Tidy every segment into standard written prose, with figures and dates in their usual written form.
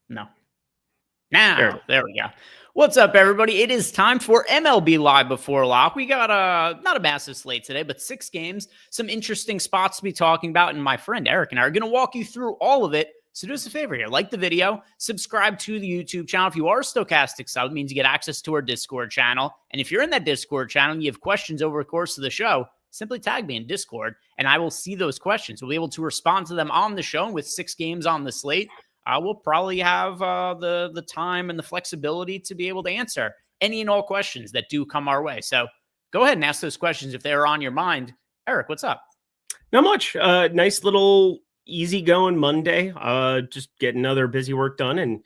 No. There Now, there we go. What's up, everybody? It is time for MLB Live Before Lock. We got not a massive slate today, but 6 games, some interesting spots to be talking about, and my friend Eric and I are going to walk you through all of it. So do us a favor here, like the video, subscribe to the YouTube channel. If you are a Stokastic sub, it means you get access to our Discord channel. And if you're in that Discord channel and you have questions over the course of the show, simply tag me in Discord, and I will see those questions. We'll be able to respond to them on the show. And with 6 games on the slate, we'll probably have the time and the flexibility to be able to answer any and all questions that do come our way. So go ahead and ask those questions if they're on your mind. Eric, what's up? Not much. Nice little easygoing Monday. Just getting other busy work done and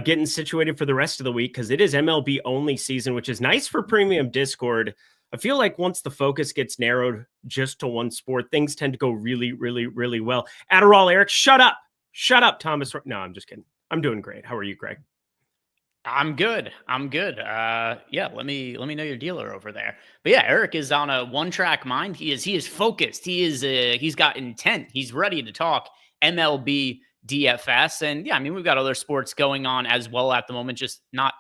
getting situated for the rest of the week because it is MLB only season, which is nice for premium Discord. I feel like once the focus gets narrowed just to one sport, things tend to go really, really, really well. Adderall, Eric, shut up. Shut up, Thomas. No, I'm just kidding. I'm doing great. How are you, Greg? I'm good. Yeah, let me know your dealer over there. But yeah, Eric is on a one-track mind. He is focused. He's got intent. He's ready to talk MLB DFS. And yeah, I mean, we've got other sports going on as well at the moment, just not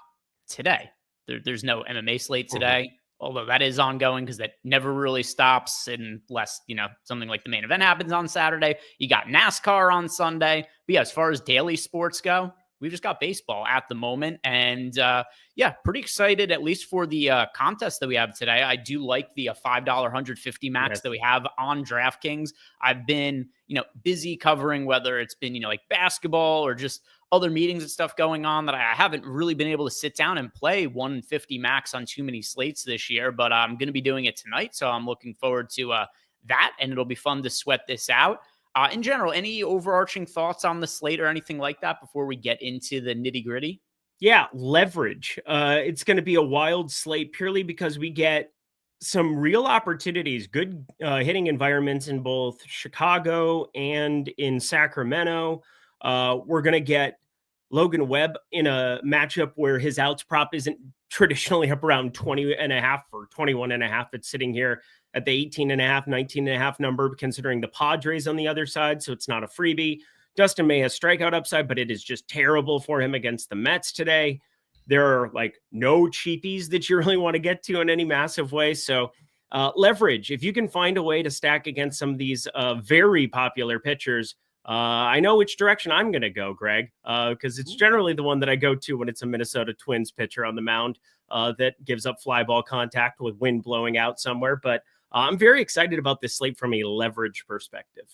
today. There's no MMA slate today. Although that is ongoing because that never really stops unless, something like the main event happens on Saturday. You got NASCAR on Sunday. But yeah, as far as daily sports go, we've just got baseball at the moment. And yeah, pretty excited, at least for the contest that we have today. I do like the $5 150 max that we have on DraftKings. I've been, busy covering whether it's been, like basketball or just other meetings and stuff going on that I haven't really been able to sit down and play 150 max on too many slates this year, but I'm going to be doing it tonight. So I'm looking forward to that, and it'll be fun to sweat this out. In general, any overarching thoughts on the slate or anything like that before we get into the nitty gritty? Yeah, leverage. It's going to be a wild slate purely because we get some real opportunities, good hitting environments in both Chicago and in Sacramento. We're going to get Logan Webb in a matchup where his outs prop isn't traditionally up around 20.5 or 21.5. It's sitting here at the 18.5, 19.5 number, considering the Padres on the other side. So it's not a freebie. Dustin May has strikeout upside, but it is just terrible for him against the Mets today. There are no cheapies that you really want to get to in any massive way. So leverage, if you can find a way to stack against some of these very popular pitchers, I know which direction I'm going to go, Greg, because it's generally the one that I go to when it's a Minnesota Twins pitcher on the mound that gives up fly ball contact with wind blowing out somewhere. But I'm very excited about this slate from a leverage perspective.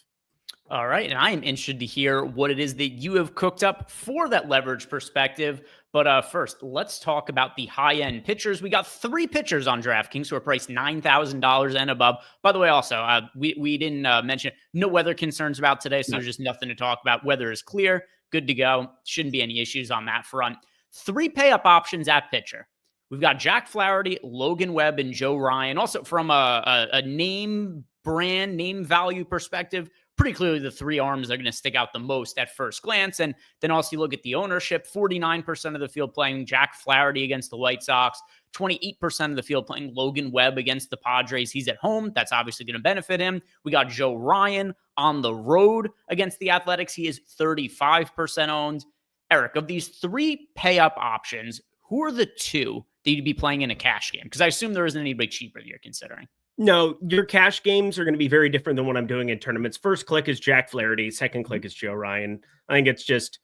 All right. And I am interested to hear what it is that you have cooked up for that leverage perspective. But first, let's talk about the high-end pitchers. We got 3 pitchers on DraftKings who are priced $9,000 and above. By the way, also, we didn't mention no weather concerns about today, so there's just nothing to talk about. Weather is clear, good to go. Shouldn't be any issues on that front. 3 pay-up options at pitcher. We've got Jack Flaherty, Logan Webb, and Joe Ryan. Also, from a name brand, name value perspective, pretty clearly the 3 arms are going to stick out the most at first glance. And then also you look at the ownership, 49% of the field playing Jack Flaherty against the White Sox, 28% of the field playing Logan Webb against the Padres. He's at home. That's obviously going to benefit him. We got Joe Ryan on the road against the Athletics. He is 35% owned. Eric, of these 3 pay-up options, who are the 2 that you'd be playing in a cash game? Because I assume there isn't anybody cheaper that you're considering. No, your cash games are going to be very different than what I'm doing in tournaments. First click is Jack Flaherty. Second click is Joe Ryan. I think it's just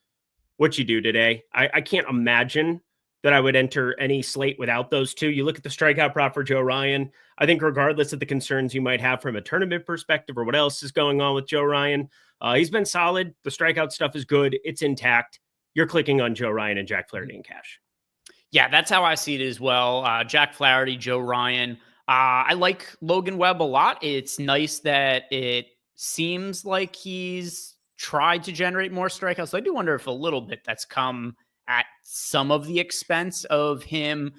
what you do today. I can't imagine that I would enter any slate without those 2. You look at the strikeout prop for Joe Ryan. I think regardless of the concerns you might have from a tournament perspective or what else is going on with Joe Ryan, he's been solid. The strikeout stuff is good. It's intact. You're clicking on Joe Ryan and Jack Flaherty in cash. Yeah, that's how I see it as well. Jack Flaherty, Joe Ryan. I like Logan Webb a lot. It's nice that it seems like he's tried to generate more strikeouts. So I do wonder if a little bit that's come at some of the expense of him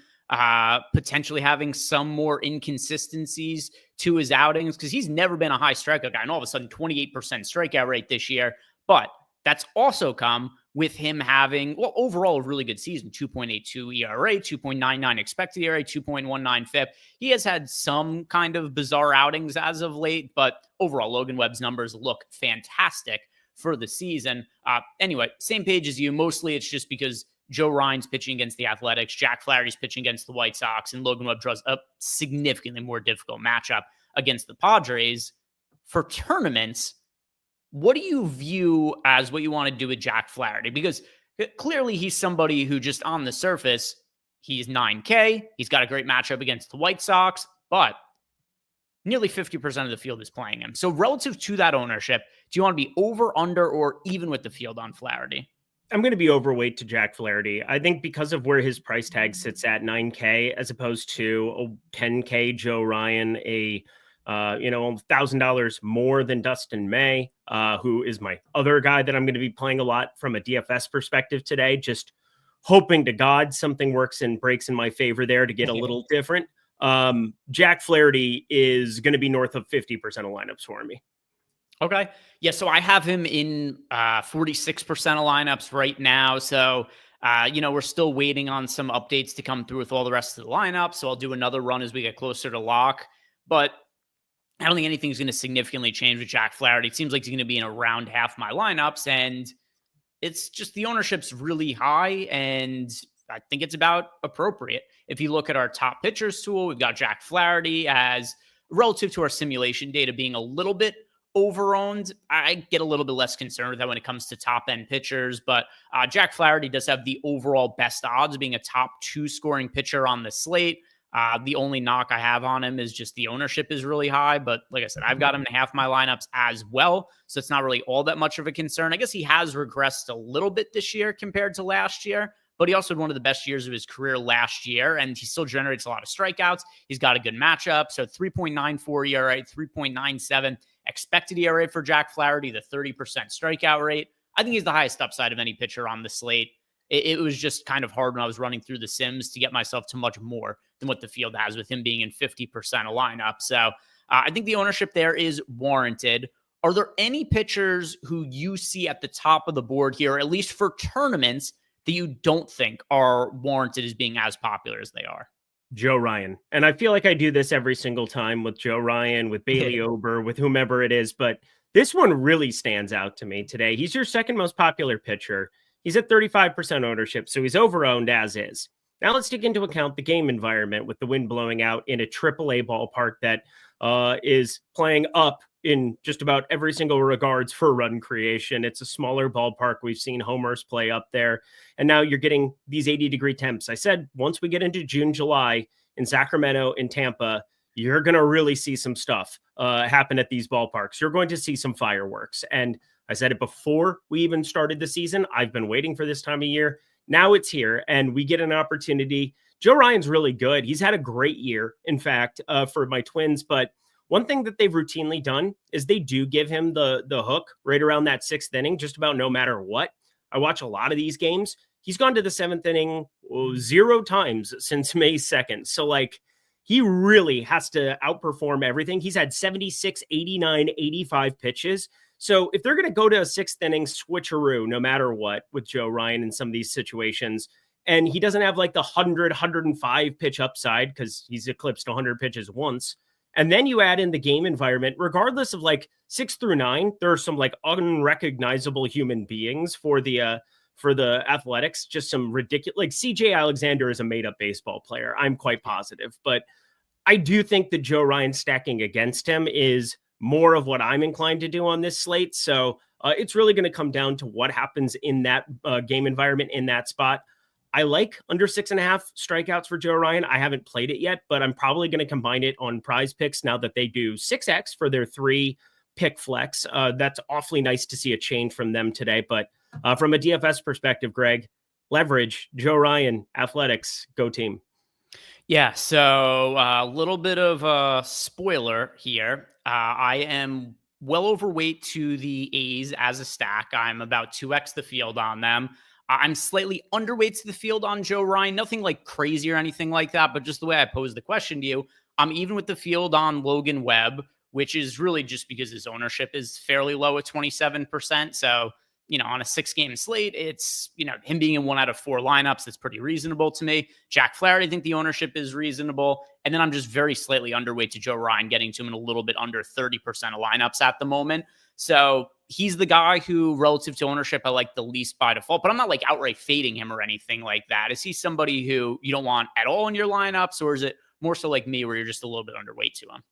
potentially having some more inconsistencies to his outings, because he's never been a high strikeout guy. And all of a sudden, 28% strikeout rate this year. But that's also come with him having, well, overall a really good season, 2.82 ERA, 2.99 expected ERA, 2.19 FIP. He has had some kind of bizarre outings as of late, but overall Logan Webb's numbers look fantastic for the season. Anyway, same page as you. Mostly it's just because Joe Ryan's pitching against the Athletics, Jack Flaherty's pitching against the White Sox, and Logan Webb draws a significantly more difficult matchup against the Padres. For tournaments, what do you view as what you want to do with Jack Flaherty? Because clearly he's somebody who just on the surface, he's 9K. He's got a great matchup against the White Sox, but nearly 50% of the field is playing him. So relative to that ownership, do you want to be over, under, or even with the field on Flaherty? I'm going to be overweight to Jack Flaherty. I think because of where his price tag sits at 9K, as opposed to a 10K Joe Ryan, $1,000 more than Dustin May, who is my other guy that I'm going to be playing a lot from a DFS perspective today. Just hoping to God something works and breaks in my favor there to get a little different. Jack Flaherty is going to be north of 50% of lineups for me. Okay. Yeah. So I have him in 46% of lineups right now. So, we're still waiting on some updates to come through with all the rest of the lineup. So I'll do another run as we get closer to lock. But I don't think anything's going to significantly change with Jack Flaherty. It seems like he's going to be in around half my lineups. And it's just the ownership's really high. And I think it's about appropriate. If you look at our top pitchers tool, we've got Jack Flaherty as relative to our simulation data being a little bit overowned. I get a little bit less concerned with that when it comes to top end pitchers, but Jack Flaherty does have the overall best odds being a top 2 scoring pitcher on the slate. The only knock I have on him is just the ownership is really high, but like I said, I've got him in half my lineups as well. So it's not really all that much of a concern. I guess he has regressed a little bit this year compared to last year, but he also had one of the best years of his career last year, and he still generates a lot of strikeouts. He's got a good matchup. So 3.94 ERA, 3.97 expected ERA for Jack Flaherty, the 30% strikeout rate. I think he's the highest upside of any pitcher on the slate. It was just kind of hard when I was running through the sims to get myself to much more than what the field has with him being in 50% of lineup. So I think the ownership there is warranted. Are there any pitchers who you see at the top of the board here, at least for tournaments, that you don't think are warranted as being as popular as they are? Joe Ryan. And I feel like I do this every single time with Joe Ryan, with Bailey Ober, with whomever it is. But this one really stands out to me today. He's your second most popular pitcher. He's at 35% ownership, so he's overowned as is. Now let's take into account the game environment with the wind blowing out in a AAA ballpark that is playing up in just about every single regards for run creation. It's a smaller ballpark. We've seen homers play up there. And now you're getting these 80-degree temps. I said once we get into June, July in Sacramento, in Tampa, you're going to really see some stuff happen at these ballparks. You're going to see some fireworks. And I said it before we even started the season. I've been waiting for this time of year. Now it's here, and we get an opportunity. Joe Ryan's really good. He's had a great year, in fact, for my Twins. But one thing that they've routinely done is they do give him the hook right around that 6th inning, just about no matter what. I watch a lot of these games. He's gone to the 7th inning 0 times since May 2nd. So, he really has to outperform everything. He's had 76, 89, 85 pitches. So if they're going to go to a 6th inning switcheroo, no matter what, with Joe Ryan in some of these situations, and he doesn't have the 100, 105 pitch upside because he's eclipsed 100 pitches once, and then you add in the game environment, regardless of 6 through 9, there are some unrecognizable human beings for the Athletics, just some ridiculous, CJ Alexander is a made up baseball player. I'm quite positive, but I do think that Joe Ryan stacking against him is more of what I'm inclined to do on this slate. So it's really going to come down to what happens in that game environment in that spot. I like under 6.5 strikeouts for Joe Ryan. I haven't played it yet, but I'm probably going to combine it on Prize Picks now that they do 6X for their 3 pick flex. That's awfully nice to see a change from them today. But from a DFS perspective, Greg, leverage, Joe Ryan, Athletics, go team. Yeah, so a little bit of a spoiler here. I am well overweight to the A's as a stack. I'm about 2x the field on them. I'm slightly underweight to the field on Joe Ryan. Nothing crazy or anything like that, but just the way I posed the question to you, I'm even with the field on Logan Webb, which is really just because his ownership is fairly low at 27%. So, on a 6-game slate, it's, him being in 1 out of 4 lineups, that's pretty reasonable to me. Jack Flaherty, I think the ownership is reasonable. And then I'm just very slightly underweight to Joe Ryan, getting to him in a little bit under 30% of lineups at the moment. So, he's the guy who, relative to ownership, I like the least by default, but I'm not like outright fading him or anything like that. Is he somebody who you don't want at all in your lineups, or is it more so like me where you're just a little bit underweight to him?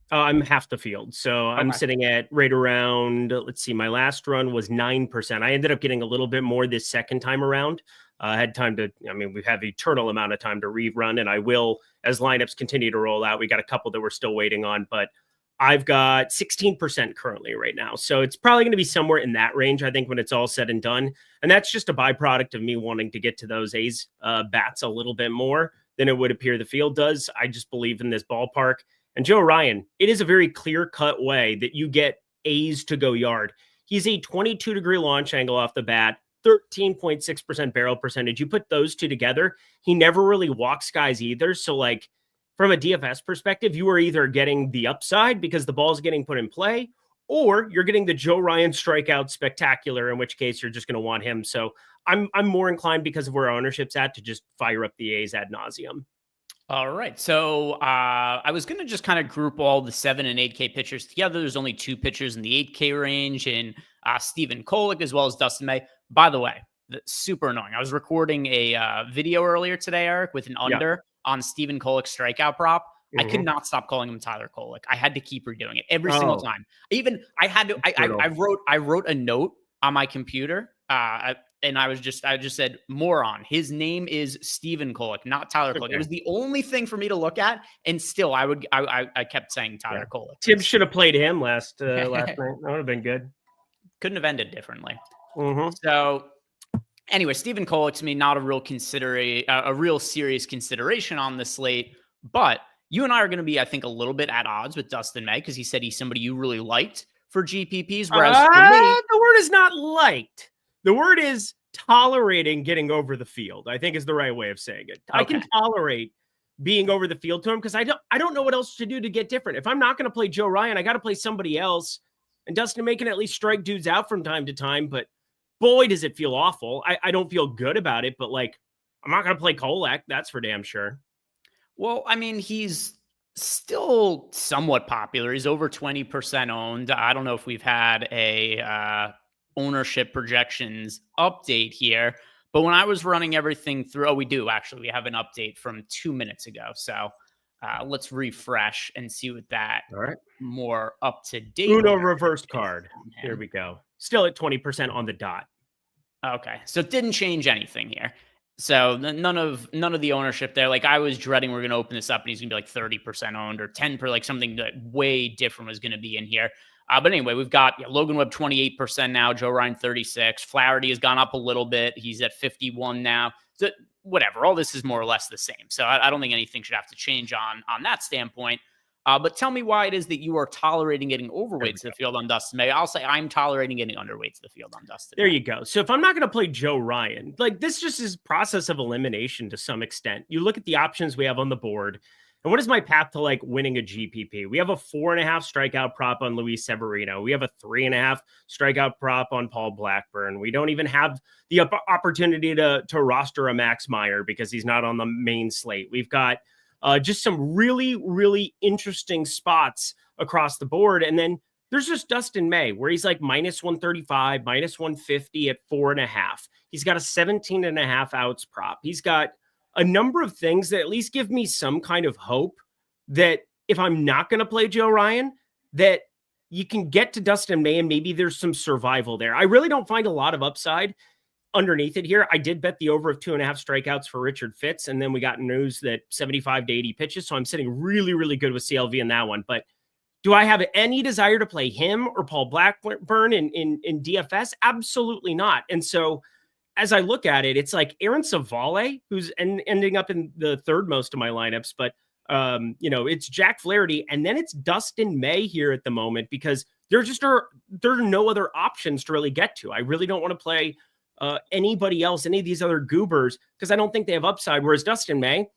I'm half the field. So I'm sitting at right around, let's see, my last run was 9%. I ended up getting a little bit more this second time around. I had time to, I mean, we have eternal amount of time to rerun, and I will, as lineups continue to roll out. We got a couple that we're still waiting on, but I've got 16% currently right now. So it's probably going to be somewhere in that range, I think, when it's all said and done. And that's just a byproduct of me wanting to get to those A's bats a little bit more than it would appear the field does. I just believe in this ballpark. And Joe Ryan, it is a very clear-cut way that you get A's to go yard. He's a 22-degree launch angle off the bat, 13.6% barrel percentage. You put those two together, he never really walks guys either. So, like, from a DFS perspective, you are either getting the upside because the ball's getting put in play, or you're getting the Joe Ryan strikeout spectacular, in which case you're just going to want him. So I'm more inclined, because of where ownership's at, to just fire up the A's ad nauseum. All right. So I was going to just kind of group all the 7 and 8K pitchers together. There's only 2 pitchers in the 8K range, and Stephen Kolek as well as Dustin May. By the way, super annoying. I was recording a video earlier today, Eric, with an under on Stephen Kolek's strikeout prop. I could not stop calling him Tyler Kolek. I had to keep redoing it every single time. Even I had to. I wrote a note on my computer. And I just said, moron. His name is Stephen Kolek, not Tyler Kolek. It was the only thing for me to look at, and still I kept saying Tyler Kolek. Tibbs should have played him last night. That would have been good. Couldn't have ended differently. So anyway, Stephen Kolek, to me, not a real serious consideration on the slate. But you and I are going to be, I think, a little bit at odds with Dustin May, because he said he's somebody you really liked for GPPs. Whereas for me, the word is not liked. The word is tolerating getting over the field, I think, is the right way of saying it. Okay. I can tolerate being over the field to him, because I don't know what else to do to get different. If I'm not going to play Joe Ryan, I got to play somebody else. And Dustin May can at least strike dudes out from time to time, but boy, does it feel awful. I don't feel good about it, but like, I'm not going to play Kolek. That's for damn sure. Well, I mean, he's still somewhat popular. He's over 20% owned. I don't know if we've had a ownership projections update here, but when I was running everything through, we do actually. We have an update from 2 minutes ago. So let's refresh and see what that more up to date. Uno reverse card. Here we go. Still at 20% on the dot. Okay, so it didn't change anything here. So none of the ownership there. Like, I was dreading we're going to open this up and he's going to be like 30% owned or 10%, like something that way different was going to be in here. But anyway, we've got Logan Webb 28% now, Joe Ryan 36%. Flaherty has gone up a little bit. He's at 51 now. So whatever, all this is more or less the same. So I don't think anything should have to change on that standpoint. But tell me why it is that you are tolerating getting overweight to the field on Dustin May. I'll say I'm tolerating getting underweight to the field on Dustin May. There you go. So if I'm not going to play Joe Ryan, like, this just is process of elimination to some extent. You look at the options we have on the board, and what is my path to like winning a GPP? We have a 4.5 strikeout prop on Luis Severino. We have a 3.5 strikeout prop on Paul Blackburn. We don't even have the opportunity to roster a Max Meyer because he's not on the main slate. We've got just some really, really interesting spots across the board. And then there's just Dustin May, where he's like minus 135, minus 150 at 4.5. He's got a 17.5 outs prop. He's got a number of things that at least give me some kind of hope that if I'm not going to play Joe Ryan, that you can get to Dustin May and maybe there's some survival there. I really don't find a lot of upside underneath it here. I did bet the over of 2.5 strikeouts for Richard Fitz, and then we got news that 75 to 80 pitches. So I'm sitting really, really good with CLV in that one. But do I have any desire to play him or Paul Blackburn in DFS? Absolutely not. And so as I look at it, it's like Aaron Savale, who's ending up in the third most of my lineups, but it's Jack Flaherty, and then it's Dustin May here at the moment, because there are no other options to really get to. I really don't want to play anybody else, any of these other goobers, because I don't think they have upside. Whereas Dustin May,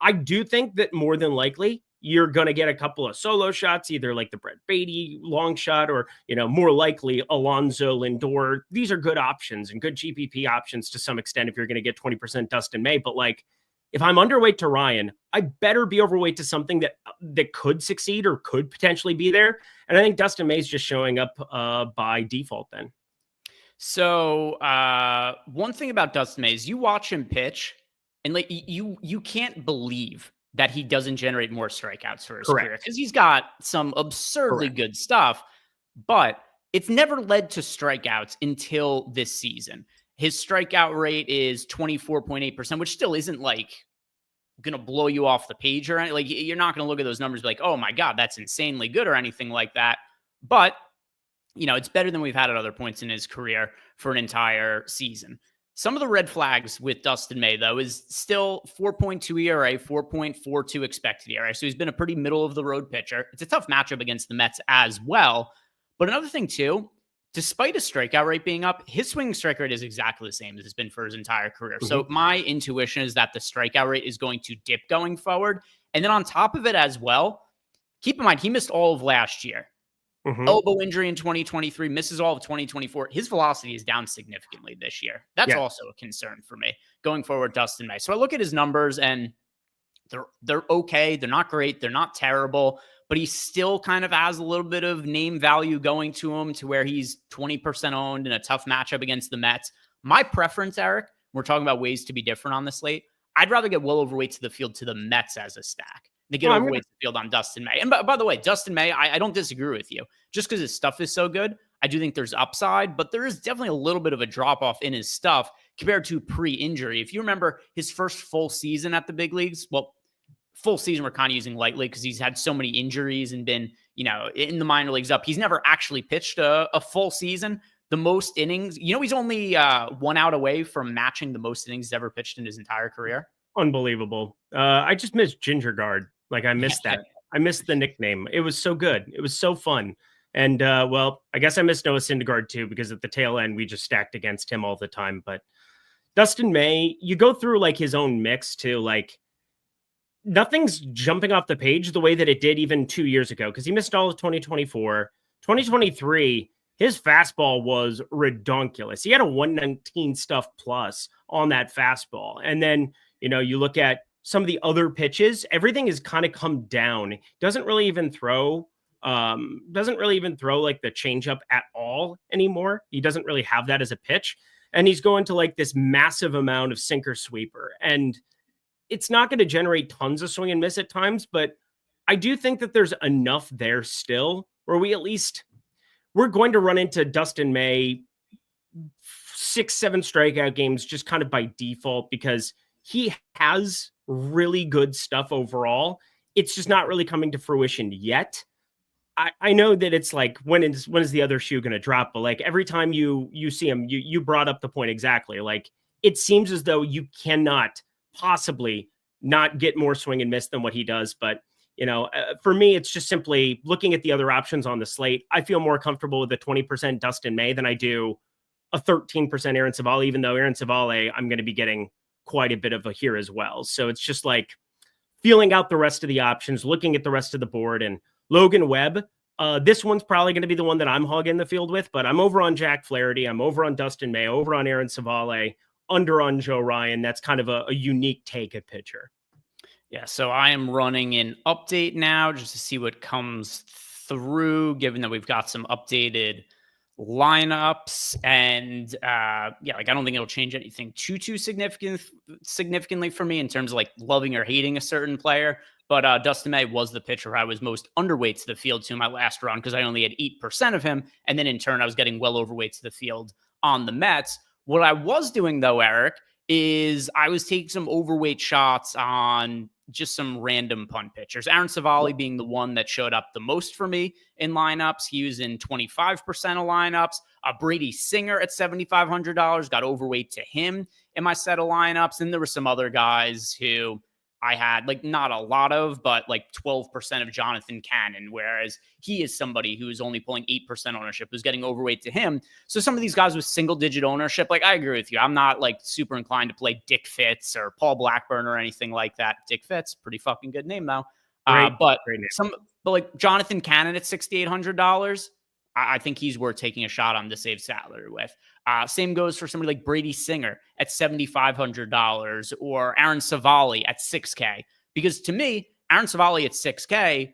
I do think that more than likely you're going to get a couple of solo shots, either like the Brett Beatty long shot or, more likely Alonso Lindor. These are good options and good GPP options to some extent if you're going to get 20% Dustin May. But like, if I'm underweight to Ryan, I better be overweight to something that could succeed or could potentially be there. And I think Dustin May's just showing up by default then. So one thing about Dustin May is you watch him pitch, and like you can't believe that he doesn't generate more strikeouts for his career, because he's got some absurdly good stuff, but it's never led to strikeouts until this season. His strikeout rate is 24.8%, which still isn't like going to blow you off the page or anything. Like, you're not going to look at those numbers and be like, oh my God, that's insanely good or anything like that. But, you know, it's better than we've had at other points in his career for an entire season. Some of the red flags with Dustin May, though, is still 4.2 ERA, 4.42 expected ERA. So he's been a pretty middle of the road pitcher. It's a tough matchup against the Mets as well. But another thing, too, despite his strikeout rate being up, his swinging strike rate is exactly the same as it's been for his entire career. Mm-hmm. So my intuition is that the strikeout rate is going to dip going forward. And then on top of it as well, keep in mind, he missed all of last year. Mm-hmm. Elbow injury in 2023, misses all of 2024. His velocity is down significantly this year. That's also a concern for me going forward, Dustin May. So I look at his numbers and they're okay. They're not great. They're not terrible, but he still kind of has a little bit of name value going to him to where he's 20% owned in a tough matchup against the Mets. My preference, Eric, we're talking about ways to be different on the slate. I'd rather get well overweight to the field to the Mets as a stack. They get overweight to the field on Dustin May. And by the way, Dustin May, I don't disagree with you. Just because his stuff is so good, I do think there's upside, but there is definitely a little bit of a drop-off in his stuff compared to pre-injury. If you remember his first full season at the big leagues, well, full season we're kind of using lightly because he's had so many injuries and been, you know, in the minor leagues up. He's never actually pitched a full season. The most innings, you know, he's only 1 out away from matching the most innings he's ever pitched in his entire career. Unbelievable. I just missed Ginger Guard. Like, I missed that. I missed the nickname. It was so good. It was so fun. And, well, I guess I missed Noah Syndergaard too, because at the tail end, we just stacked against him all the time. But Dustin May, you go through like his own mix too. Like, nothing's jumping off the page the way that it did even 2 years ago, because he missed all of 2024. 2023, his fastball was redonkulous. He had a 119 stuff plus on that fastball. And then, you know, you look at some of the other pitches, everything has kind of come down. Doesn't really even throw like the changeup at all anymore. He doesn't really have that as a pitch. And he's going to like this massive amount of sinker sweeper. And it's not going to generate tons of swing and miss at times, but I do think that there's enough there still where we're going to run into Dustin May 6-7 strikeout games just kind of by default, because he has really good stuff overall. It's just not really coming to fruition yet. I know that it's like, when is the other shoe going to drop? But like every time you see him, you brought up the point exactly. Like, it seems as though you cannot possibly not get more swing and miss than what he does. But, you know, for me, it's just simply looking at the other options on the slate. I feel more comfortable with the 20% Dustin May than I do a 13% Aaron Savali, even though Aaron Savali, I'm going to be getting quite a bit of a here as well. So it's just like feeling out the rest of the options, looking at the rest of the board. And Logan Webb, this one's probably going to be the one that I'm hogging the field with, but I'm over on Jack Flaherty. I'm over on Dustin May, over on Aaron Savali, under on Joe Ryan. That's kind of a unique take at pitcher. Yeah, so I am running an update now just to see what comes through, given that we've got some updated lineups. And like, I don't think it'll change anything too significantly for me in terms of like loving or hating a certain player. But Dustin May was the pitcher I was most underweight to the field to my last run, because I only had 8% of him. And then in turn, I was getting well overweight to the field on the Mets. What I was doing, though, Eric, is I was taking some overweight shots on just some random punt pitchers. Aaron Savali being the one that showed up the most for me in lineups. He was in 25% of lineups. Brady Singer at $7,500 got overweight to him in my set of lineups. And there were some other guys who I had like not a lot of, but like 12% of Jonathan Cannon, whereas he is somebody who is only pulling 8% ownership, who's getting overweight to him. So some of these guys with single digit ownership, like, I agree with you. I'm not like super inclined to play Dick Fitz or Paul Blackburn or anything like that. Dick Fitz, pretty fucking good name though. But like Jonathan Cannon at $6,800, I think he's worth taking a shot on to save salary with. Same goes for somebody like Brady Singer at $7,500 or Aaron Savali at 6K. Because to me, Aaron Savali at 6K,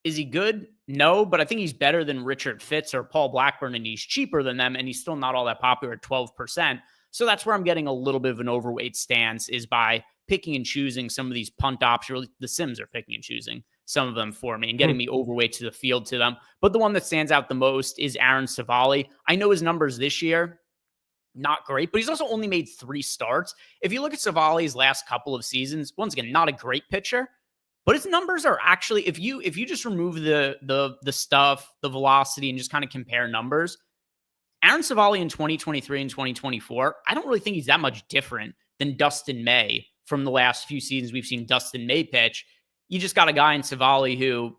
is he good? No, but I think he's better than Richard Fitz or Paul Blackburn, and he's cheaper than them, and he's still not all that popular at 12%. So that's where I'm getting a little bit of an overweight stance, is by picking and choosing some of these punt options. The Sims are picking and choosing some of them for me and getting me overweight to the field to them. But the one that stands out the most is Aaron Savali. I know his numbers this year, not great, but he's also only made 3 starts. If you look at Savali's last couple of seasons, once again, not a great pitcher, but his numbers are actually, if you just remove the stuff, the velocity, and just kind of compare numbers, Aaron Savali in 2023 and 2024, I don't really think he's that much different than Dustin May from the last few seasons we've seen Dustin May pitch. You just got a guy in Savali who,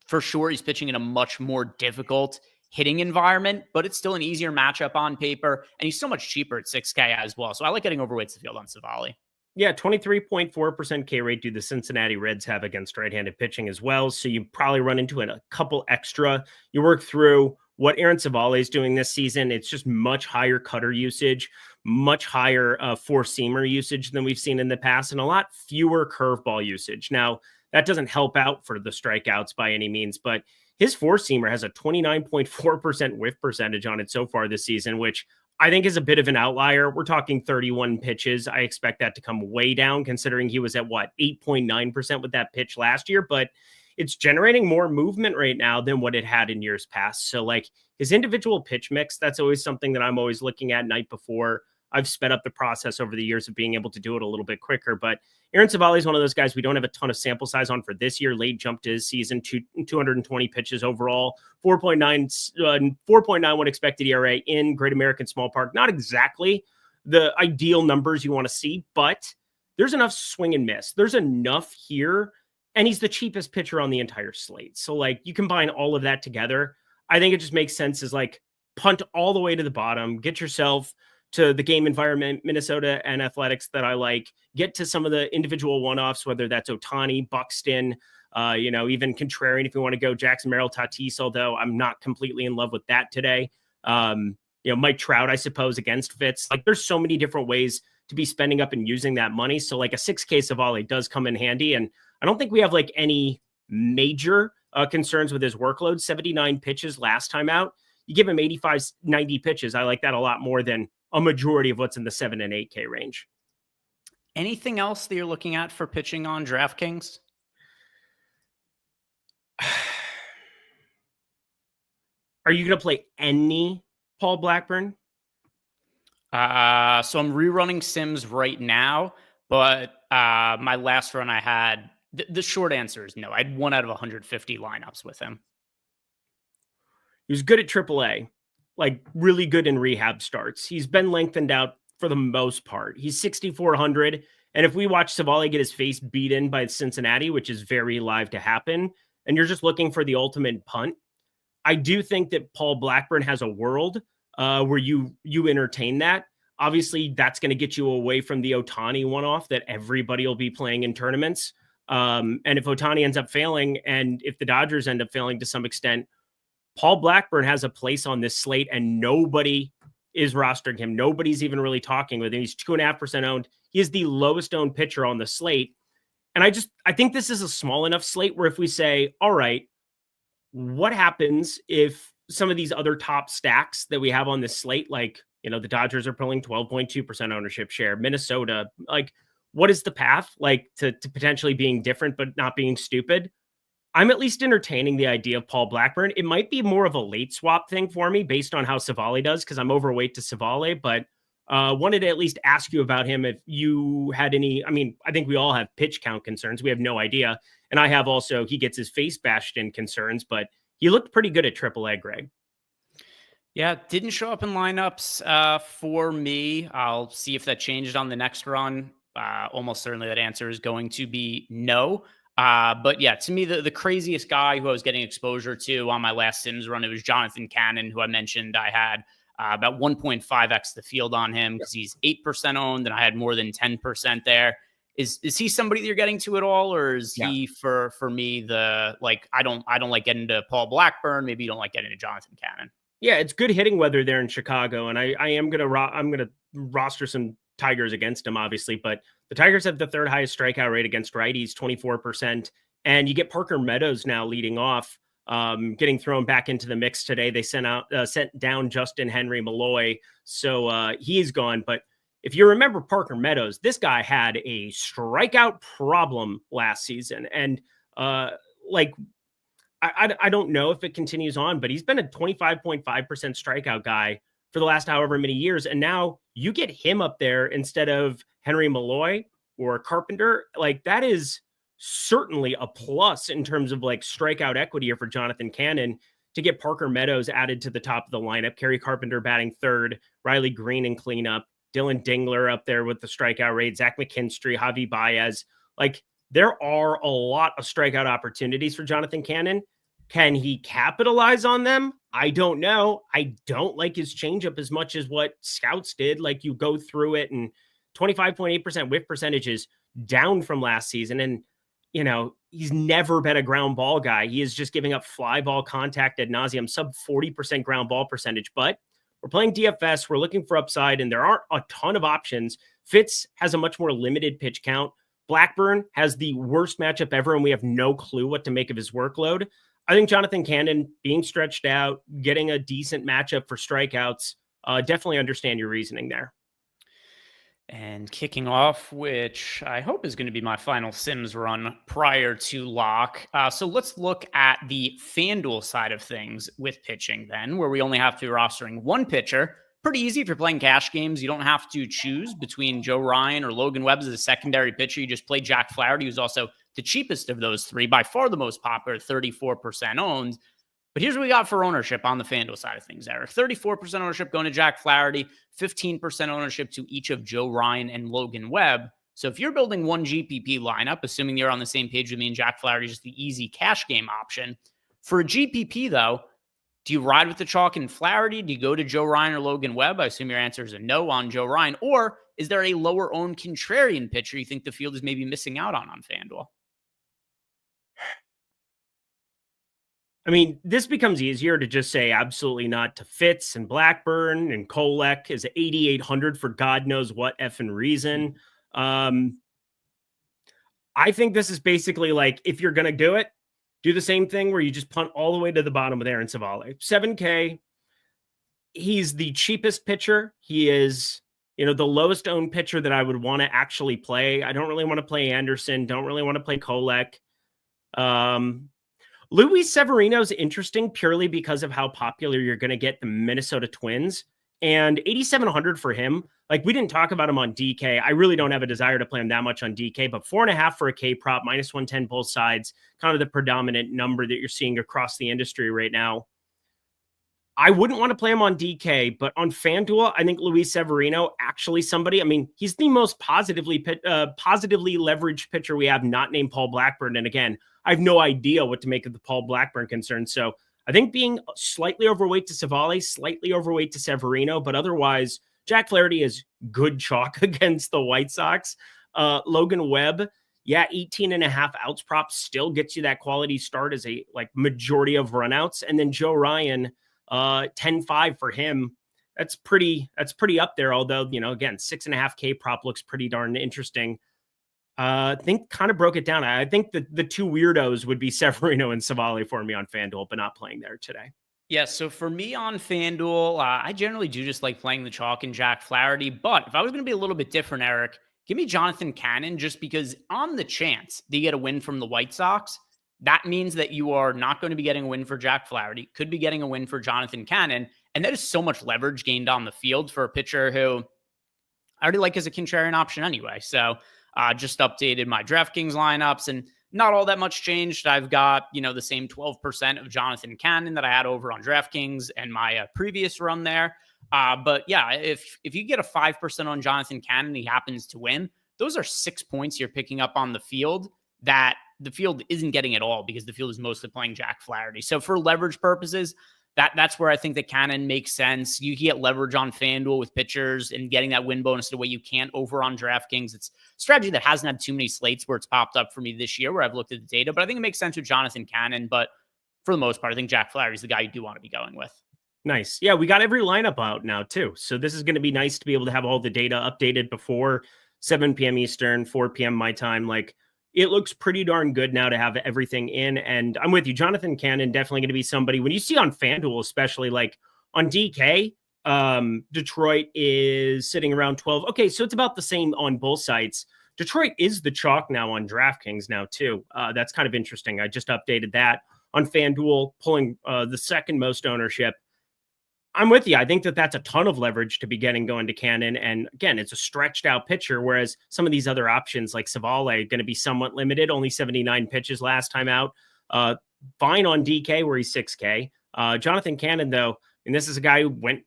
for sure, he's pitching in a much more difficult hitting environment, but it's still an easier matchup on paper, and he's so much cheaper at 6K as well. So I like getting overweight to the field on Savali. Yeah, 23.4% K rate do the Cincinnati Reds have against right-handed pitching as well. So you probably run into a couple extra. You work through what Aaron Savali is doing this season. It's just much higher cutter usage, much higher four-seamer usage than we've seen in the past, and a lot fewer curveball usage. Now, that doesn't help out for the strikeouts by any means, but his four-seamer has a 29.4% whiff percentage on it so far this season, which I think is a bit of an outlier. We're talking 31 pitches. I expect that to come way down, considering he was at 8.9% with that pitch last year, but it's generating more movement right now than what it had in years past. So like his individual pitch mix, that's always something that I'm always looking at night before. I've sped up the process over the years of being able to do it a little bit quicker, but Aaron Savali is one of those guys we don't have a ton of sample size on for this year. Late jumped his season to 220 pitches overall, 4.91 expected ERA in Great American Small Park. Not exactly the ideal numbers you want to see, but there's enough swing and miss. There's enough here, and he's the cheapest pitcher on the entire slate. So like you combine all of that together, I think it just makes sense as like punt all the way to the bottom, get yourself to the game environment, Minnesota and Athletics that I like, get to some of the individual one-offs, whether that's Ohtani, Buxton, even Contrarian, if you want to go Jackson Merrill, Tatis, although I'm not completely in love with that today. Mike Trout, I suppose, against Fitz. Like there's so many different ways to be spending up and using that money. So like a 6K Savali does come in handy. And I don't think we have like any major concerns with his workload. 79 pitches last time out. You give him 85, 90 pitches. I like that a lot more than a majority of what's in the 7 and 8K range. Anything else that you're looking at for pitching on DraftKings? Are you going to play any Paul Blackburn? So I'm rerunning Sims right now, but my last run I had, the short answer is no. I had 1 out of 150 lineups with him. He was good at AAA. Like really good in rehab starts. He's been lengthened out for the most part. He's 6,400. And if we watch Savali get his face beaten by Cincinnati, which is very live to happen, and you're just looking for the ultimate punt, I do think that Paul Blackburn has a world where you entertain that. Obviously, that's going to get you away from the Ohtani one-off that everybody will be playing in tournaments. And if Ohtani ends up failing, and if the Dodgers end up failing to some extent, Paul Blackburn has a place on this slate and nobody is rostering him. Nobody's even really talking with him. He's 2.5% owned. He is the lowest owned pitcher on the slate. And I think this is a small enough slate where if we say, all right, what happens if some of these other top stacks that we have on this slate, like, the Dodgers are pulling 12.2% ownership share, Minnesota, like what is the path like to potentially being different, but not being stupid? I'm at least entertaining the idea of Paul Blackburn. It might be more of a late swap thing for me based on how Savali does, because I'm overweight to Savali, but wanted to at least ask you about him if you had any. I mean, I think we all have pitch count concerns. We have no idea. And I have also, he gets his face bashed in concerns, but he looked pretty good at AAA, Greg. Yeah, didn't show up in lineups for me. I'll see if that changed on the next run. Almost certainly that answer is going to be no. But yeah, to me, the craziest guy who I was getting exposure to on my last Sims run, it was Jonathan Cannon, who I mentioned I had about 1.5x the field on him because he's 8% owned and I had more than 10% there. Is he somebody that you're getting to at all, or is he for me I don't like getting to Paul Blackburn? Maybe you don't like getting to Jonathan Cannon. Yeah, it's good hitting weather there in Chicago, and I am gonna roster some Tigers against him, obviously, but the Tigers have the third highest strikeout rate against righties, 24%, and you get Parker Meadows now leading off, getting thrown back into the mix today. They sent down Justin Henry Malloy, so he's gone. But if you remember Parker Meadows, this guy had a strikeout problem last season, and like I don't know if it continues on, but he's been a 25.5% strikeout guy for the last however many years. And now you get him up there instead of Henry Malloy or Carpenter. Like, that is certainly a plus in terms of like strikeout equity here for Jonathan Cannon to get Parker Meadows added to the top of the lineup, Kerry Carpenter batting third, Riley Green in cleanup, Dylan Dingler up there with the strikeout rate, Zach McKinstry, Javi Baez. Like, there are a lot of strikeout opportunities for Jonathan Cannon. Can he capitalize on them? I don't know. I don't like his changeup as much as what scouts did. Like, you go through it, and 25.8% whiff percentage is down from last season. And, you know, he's never been a ground ball guy. He is just giving up fly ball contact ad nauseum, sub 40% ground ball percentage. But we're playing DFS. We're looking for upside, and there aren't a ton of options. Fitz has a much more limited pitch count. Blackburn has the worst matchup ever, and we have no clue what to make of his workload. I think Jonathan Cannon being stretched out, getting a decent matchup for strikeouts, definitely understand your reasoning there. And kicking off, which I hope is going to be my final Sims run prior to lock. So let's look at the FanDuel side of things with pitching then, where we only have to be rostering one pitcher. Pretty easy if you're playing cash games. You don't have to choose between Joe Ryan or Logan Webb as a secondary pitcher. You just play Jack Flaherty, who's also the cheapest of those three, by far the most popular, 34% owned. But here's what we got for ownership on the FanDuel side of things, Eric. 34% ownership going to Jack Flaherty, 15% ownership to each of Joe Ryan and Logan Webb. So if you're building one GPP lineup, assuming you're on the same page with me and Jack Flaherty, just the easy cash game option. For a GPP, though, do you ride with the chalk and Flaherty? Do you go to Joe Ryan or Logan Webb? I assume your answer is a no on Joe Ryan. Or is there a lower owned contrarian pitcher you think the field is maybe missing out on FanDuel? I mean, this becomes easier to just say absolutely not to Fitz and Blackburn, and Kolek is 8,800 for God knows what effing reason. I think this is basically like, if you're going to do it, do the same thing where you just punt all the way to the bottom with Aaron Savale. 7K. He's the cheapest pitcher. He is, you know, the lowest owned pitcher that I would want to actually play. I don't really want to play Anderson. Don't really want to play Kolek. Luis Severino's interesting purely because of how popular you're going to get the Minnesota Twins, and 8,700 for him. Like, we didn't talk about him on DK. I really don't have a desire to play him that much on DK, but 4.5 for a K prop, minus 110 both sides, kind of the predominant number that you're seeing across the industry right now. I wouldn't want to play him on DK, but on FanDuel, I think Luis Severino, actually somebody, I mean, he's the most positively leveraged pitcher we have, not named Paul Blackburn. And again, I have no idea what to make of the Paul Blackburn concern. So I think being slightly overweight to Savale, slightly overweight to Severino, but otherwise, Jack Flaherty is good chalk against the White Sox. Logan Webb, 18.5 outs prop still gets you that quality start as a like majority of runouts. And then Joe Ryan, 10.5 for him. That's pretty up there. Although, you know, again, 6.5 K prop looks pretty darn interesting. I think kind of broke it down. I think the two weirdos would be Severino and Savale for me on FanDuel, but not playing there today. Yeah, so for me on FanDuel, I generally do just like playing the chalk and Jack Flaherty. But if I was going to be a little bit different, Eric, give me Jonathan Cannon, just because on the chance that you get a win from the White Sox, that means that you are not going to be getting a win for Jack Flaherty, could be getting a win for Jonathan Cannon. And that is so much leverage gained on the field for a pitcher who I already like as a contrarian option anyway. So just updated my DraftKings lineups, and not all that much changed. I've got, you know, the same 12% of Jonathan Cannon that I had over on DraftKings and my previous run there. But yeah, if you get a 5% on Jonathan Cannon, he happens to win, those are 6 points you're picking up on the field that the field isn't getting at all, because the field is mostly playing Jack Flaherty. So for leverage purposes, that's where I think that Cannon makes sense. You get leverage on FanDuel with pitchers and getting that win bonus the way you can't over on DraftKings. It's a strategy that hasn't had too many slates where it's popped up for me this year where I've looked at the data, but I think it makes sense with Jonathan Cannon. But for the most part, I think Jack Flaherty is the guy you do want to be going with. Nice. Yeah, we got every lineup out now too. So this is going to be nice to be able to have all the data updated before 7 p.m. Eastern, 4 p.m. my time. Like, it looks pretty darn good now to have everything in. And I'm with you. Jonathan Cannon, definitely going to be somebody when you see on FanDuel, especially like on DK, Detroit is sitting around 12. Okay, so it's about the same on both sides. Detroit is the chalk now on DraftKings now too. That's kind of interesting. I just updated that on FanDuel, pulling the second most ownership. I'm with you. I think that that's a ton of leverage to be getting going to Cannon. And again, it's a stretched out pitcher, whereas some of these other options like Savale going to be somewhat limited, only 79 pitches last time out. Fine on DK where he's 6K. Jonathan Cannon, though, and this is a guy who went,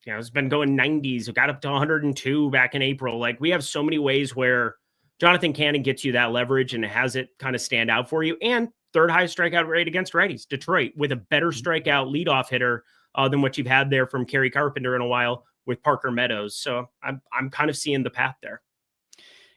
has been going 90s, who got up to 102 back in April. Like, we have so many ways where Jonathan Cannon gets you that leverage and has it kind of stand out for you. And third highest strikeout rate against righties, Detroit, with a better strikeout leadoff hitter than what you've had there from Kerry Carpenter in a while with Parker Meadows. So I'm kind of seeing the path there.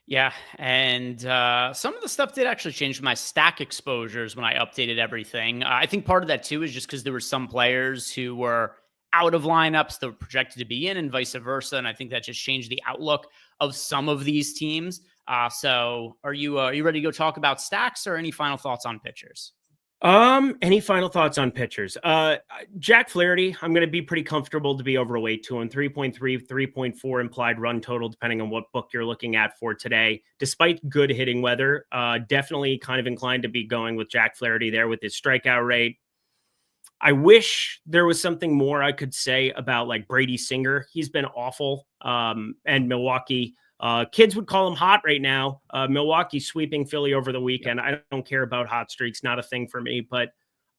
Yeah, and some of the stuff did actually change my stack exposures when I updated everything. I think part of that too is just because there were some players who were out of lineups that were projected to be in, and vice versa. And I think that just changed the outlook of some of these teams. So are you ready to go talk about stacks, or any final thoughts on pitchers? Any final thoughts on pitchers? Jack Flaherty, I'm going to be pretty comfortable to be overweight to him. 3.3, 3.4 implied run total, depending on what book you're looking at for today. Despite good hitting weather, definitely kind of inclined to be going with Jack Flaherty there with his strikeout rate. I wish there was something more I could say about like Brady Singer. He's been awful. And Milwaukee, kids would call him hot right now. Milwaukee sweeping Philly over the weekend. I don't care about hot streaks. Not a thing for me, but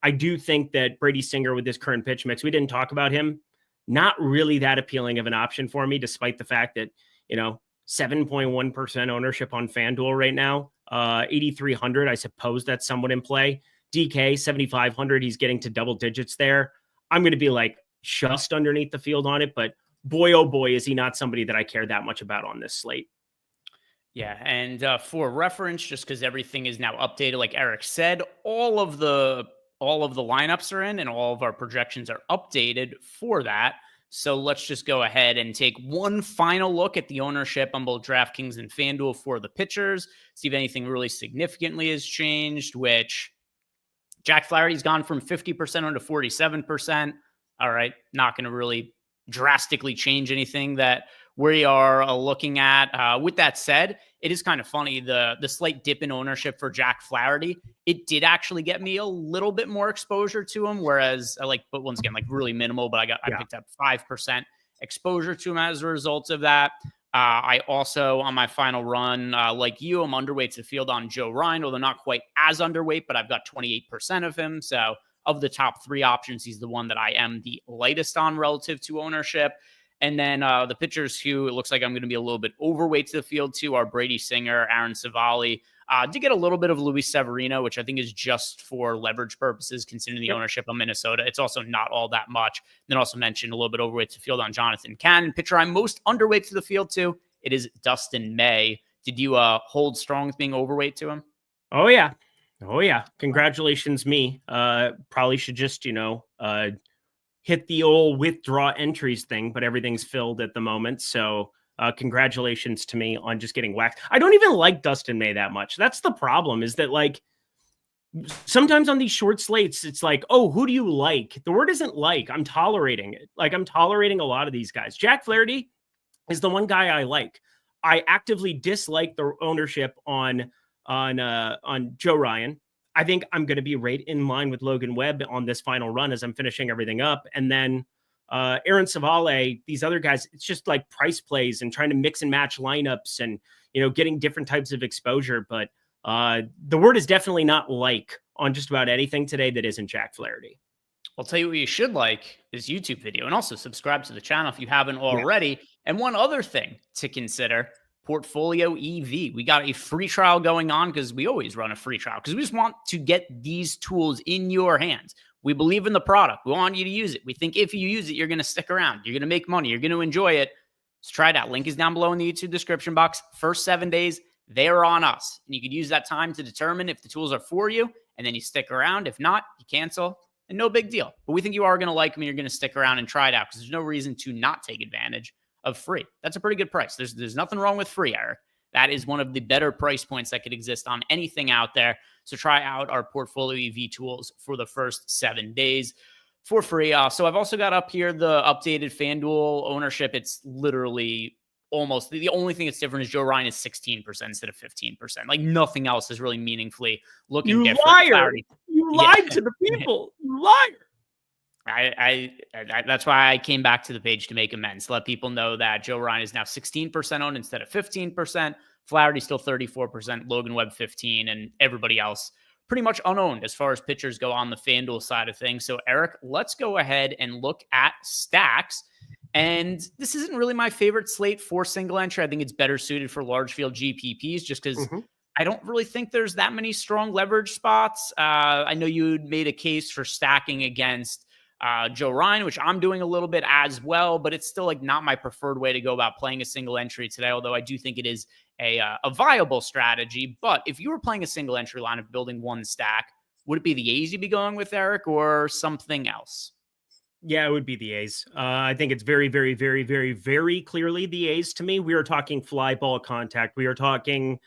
I do think that Brady Singer with this current pitch mix, we didn't talk about him. Not really that appealing of an option for me, despite the fact that, 7.1% ownership on FanDuel right now, 8,300. I suppose that's somewhat in play. DK 7,500. He's getting to double digits there. I'm going to be like just underneath the field on it, but boy, oh boy, is he not somebody that I care that much about on this slate. Yeah, and for reference, just because everything is now updated, like Eric said, all of the lineups are in, and all of our projections are updated for that. So let's just go ahead and take one final look at the ownership on both DraftKings and FanDuel for the pitchers, see if anything really significantly has changed, which Jack Flaherty's gone from 50% on to 47%. All right, not going to really drastically change anything that we are looking at. With that said, it is kind of funny, the slight dip in ownership for Jack Flaherty. It did actually get me a little bit more exposure to him, whereas but once again, like really minimal, but I picked up 5% exposure to him as a result of that. I also, on my final run, like you, I'm underweight to the field on Joe Ryan, although not quite as underweight, but I've got 28% of him. So of the top three options, he's the one that I am the lightest on relative to ownership. And then the pitchers who it looks like I'm going to be a little bit overweight to the field to are Brady Singer, Aaron Savali. Did get a little bit of Luis Severino, which I think is just for leverage purposes, considering the ownership of Minnesota. It's also not all that much. Then also mentioned a little bit overweight to the field on Jonathan Cannon. Pitcher I'm most underweight to the field to, it is Dustin May. Did you hold strong with being overweight to him? Oh, yeah. Congratulations, me. Probably should just, hit the old withdraw entries thing, but everything's filled at the moment. So congratulations to me on just getting waxed. I don't even like Dustin May that much. That's the problem, is that like sometimes on these short slates, it's like, oh, who do you like? The word isn't like. I'm tolerating it. Like, I'm tolerating a lot of these guys. Jack Flaherty is the one guy I like. I actively dislike the ownership on Joe Ryan. I think I'm going to be right in line with Logan Webb on this final run as I'm finishing everything up. And then Aaron Savale, these other guys, it's just like price plays and trying to mix and match lineups and, getting different types of exposure. But the word is definitely not like on just about anything today that isn't Jack Flaherty. I'll tell you what you should like, this YouTube video, and also subscribe to the channel if you haven't already. Yeah. And one other thing to consider, Portfolio EV. We got a free trial going on because we always run a free trial because we just want to get these tools in your hands. We believe in the product. We want you to use it. We think if you use it, you're going to stick around. You're going to make money. You're going to enjoy it. So try it out. Link is down below in the YouTube description box. First 7 days, they are on us. And you could use that time to determine if the tools are for you. And then you stick around. If not, you cancel. and no big deal. But we think you are going to like him and you're going to stick around and try it out because there's no reason to not take advantage of free. That's a pretty good price. There's nothing wrong with free, Eric. That is one of the better price points that could exist on anything out there. So try out our portfolio EV tools for the first 7 days for free. So I've also got up here the updated FanDuel ownership. It's literally almost the only thing that's different is Joe Ryan is 16% instead of 15%. Like nothing else is really meaningfully looking different. Liar. You lied to the people. You liar. I that's why I came back to the page to make amends. Let people know that Joe Ryan is now 16% owned instead of 15%. Flaherty still 34%, Logan Webb 15%, and everybody else pretty much unowned as far as pitchers go on the FanDuel side of things. So Eric, let's go ahead and look at stacks. And this isn't really my favorite slate for single entry. I think it's better suited for large field GPPs just because I don't really think there's that many strong leverage spots. I know you made a case for stacking against Joe Ryan, which I'm doing a little bit as well, but it's still like not my preferred way to go about playing a single entry today, although I do think it is a viable strategy. But if you were playing a single entry line of building one stack, would it be the A's you'd be going with, Eric, or something else? Yeah, it would be the A's. I think it's very, very, very, very, very clearly the A's to me. We are talking fly ball contact. We are talking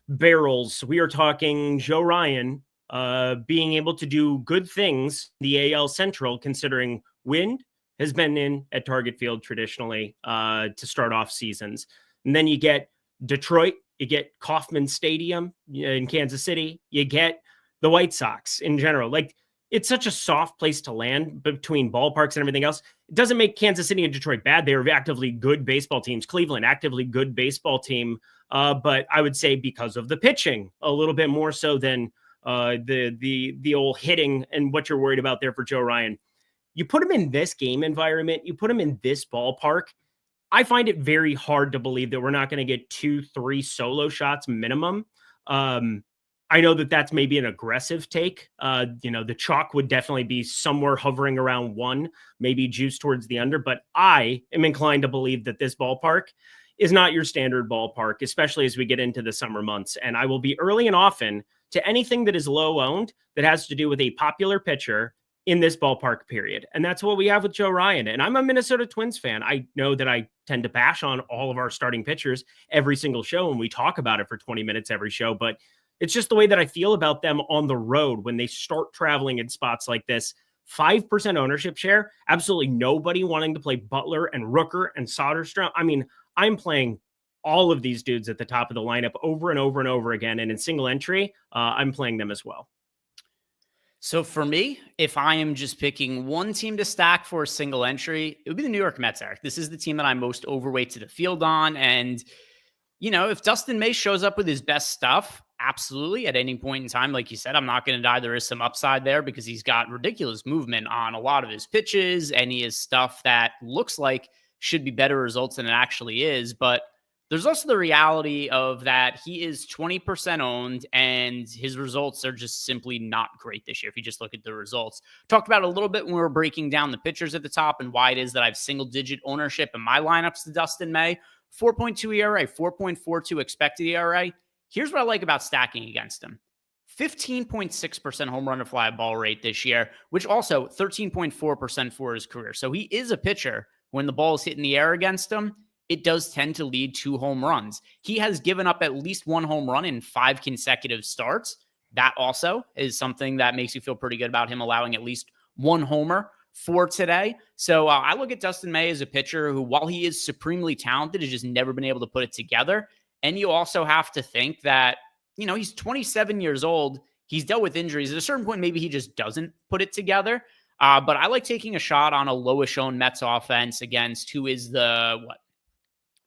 barrels. We are talking Joe Ryan being able to do good things, the AL Central, considering wind has been in at Target Field traditionally to start off seasons. And then you get Detroit, you get Kauffman Stadium in Kansas City, you get the White Sox in general. Like, it's such a soft place to land between ballparks and everything else. It doesn't make Kansas City and Detroit bad. They are actively good baseball teams. Cleveland, actively good baseball team. But I would say because of the pitching a little bit more so than the old hitting and what you're worried about there for Joe Ryan. You put him in this game environment, you put him in this ballpark. I find it very hard to believe that we're not going to get 2-3 solo shots minimum. I know that that's maybe an aggressive take. The chalk would definitely be somewhere hovering around 1, maybe juice towards the under, but I am inclined to believe that this ballpark is not your standard ballpark, especially as we get into the summer months. And I will be early and often to anything that is low owned that has to do with a popular pitcher in this ballpark period. And that's what we have with Joe Ryan. And I'm a Minnesota Twins fan. I know that I tend to bash on all of our starting pitchers every single show, and we talk about it for 20 minutes every show, but it's just the way that I feel about them on the road when they start traveling in spots like this. 5% ownership share, absolutely nobody wanting to play Butler and Rooker and Soderstrom. I mean, I'm playing all of these dudes at the top of the lineup over and over and over again. And in single entry, I'm playing them as well. So for me, if I am just picking one team to stack for a single entry, it would be the New York Mets, Eric. This is the team that I'm most overweight to the field on. And, if Dustin May shows up with his best stuff, absolutely, at any point in time, like you said, I'm not going to die. There is some upside there because he's got ridiculous movement on a lot of his pitches, and he is stuff that looks like should be better results than it actually is. But there's also the reality of that he is 20% owned, and his results are just simply not great this year. If you just look at the results, talked about it a little bit when we were breaking down the pitchers at the top and why it is that I have single-digit ownership in my lineups to Dustin May. 4.2 ERA, 4.42 expected ERA. Here's what I like about stacking against him. 15.6% home run to fly ball rate this year, which also 13.4% for his career. So he is a pitcher. When the ball is hitting the air against him, it does tend to lead to home runs. He has given up at least 1 home run in 5 consecutive starts. That also is something that makes you feel pretty good about him allowing at least 1 homer for today. So I look at Dustin May as a pitcher who, while he is supremely talented, has just never been able to put it together. And you also have to think that, he's 27 years old. He's dealt with injuries. At a certain point, maybe he just doesn't put it together. But I like taking a shot on a lowish owned Mets offense against who is the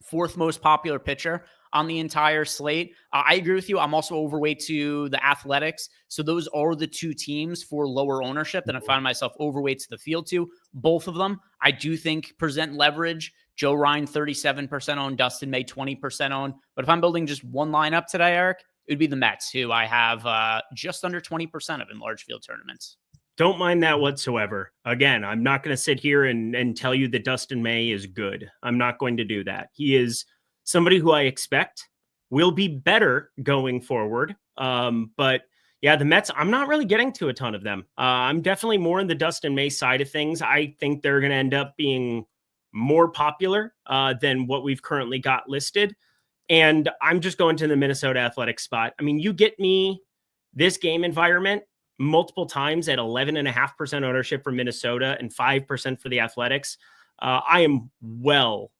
4th most popular pitcher on the entire slate. I agree with you. I'm also overweight to the Athletics. So those are the 2 teams for lower ownership that I find myself overweight to the field to. Both of them, I do think, present leverage. Joe Ryan, 37% owned, Dustin May, 20% owned. But if I'm building just one lineup today, Eric, it would be the Mets, who I have just under 20% of in large field tournaments. Don't mind that whatsoever. Again, I'm not going to sit here and tell you that Dustin May is good. I'm not going to do that. He is somebody who I expect will be better going forward. But, Yeah, the Mets, I'm not really getting to a ton of them. I'm definitely more in the Dustin May side of things. I think they're going to end up being more popular than what we've currently got listed. And I'm just going to the Minnesota Athletics spot. I mean, you get me this game environment multiple times at 11.5% ownership for Minnesota and 5% for the Athletics. I am well